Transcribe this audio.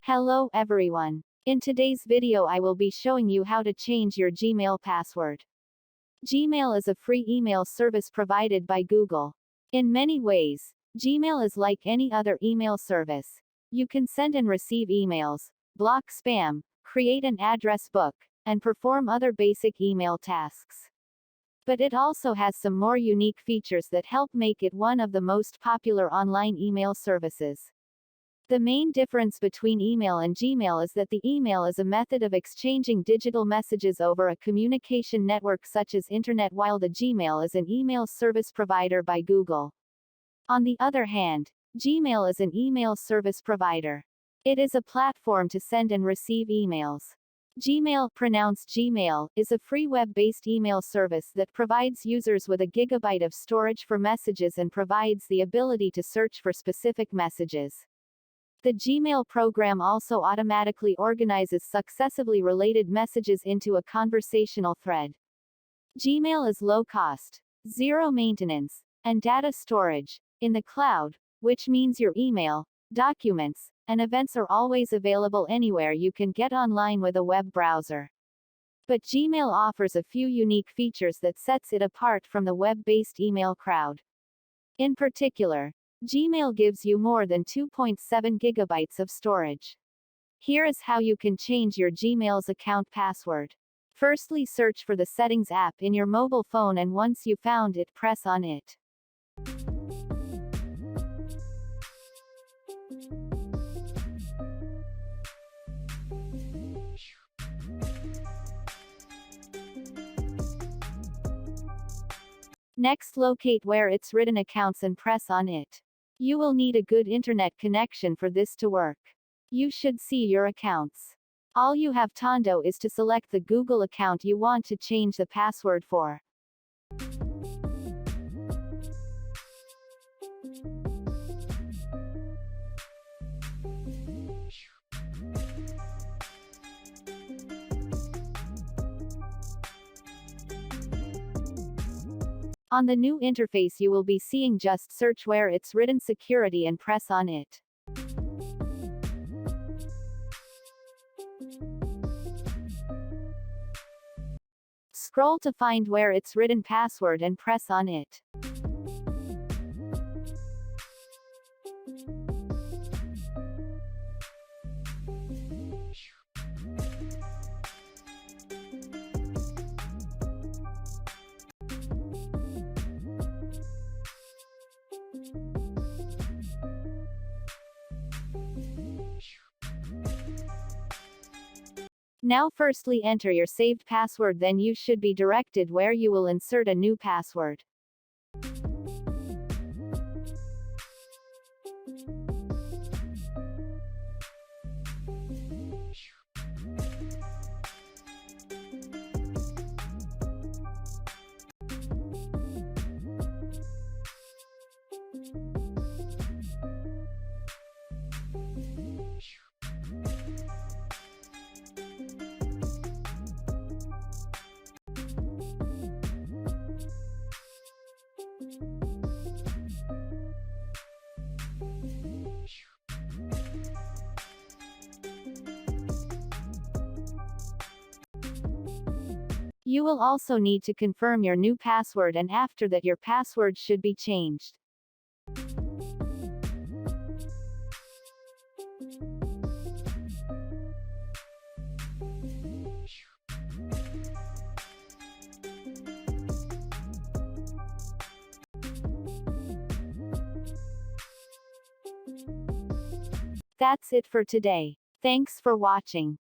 Hello everyone. In today's video I will be showing you how to change your Gmail password. Gmail is a free email service provided by Google. In many ways, Gmail is like any other email service. You can send and receive emails, block spam, create an address book, and perform other basic email tasks. But it also has some more unique features that help make it one of the most popular online email services. The main difference between email and Gmail is that the email is a method of exchanging digital messages over a communication network such as Internet, while the Gmail is an email service provider by Google. On the other hand, Gmail is an email service provider. It is a platform to send and receive emails. Gmail, pronounced Gmail, is a free web-based email service that provides users with a gigabyte of storage for messages and provides the ability to search for specific messages. The Gmail program also automatically organizes successively related messages into a conversational thread. Gmail is low cost, zero maintenance, and data storage in the cloud, which means your email, documents, and events are always available anywhere you can get online with a web browser. But Gmail offers a few unique features that sets it apart from the web-based email crowd. In particular, Gmail gives you more than 2.7 gigabytes of storage. Here is how you can change your Gmail's account password. Firstly, search for the Settings app in your mobile phone, and once you found it, press on it. Next, locate where it's written Accounts and press on it. You will need a good internet connection for this to work. You should see your accounts. All you have to do is to select the Google account you want to change the password for. On the new interface you will be seeing just search where it's written Security and press on it. Scroll to find where it's written Password and press on it. Now firstly enter your saved password, then you should be directed where you will insert a new password. You will also need to confirm your new password, and after that your password should be changed. That's it for today. Thanks for watching.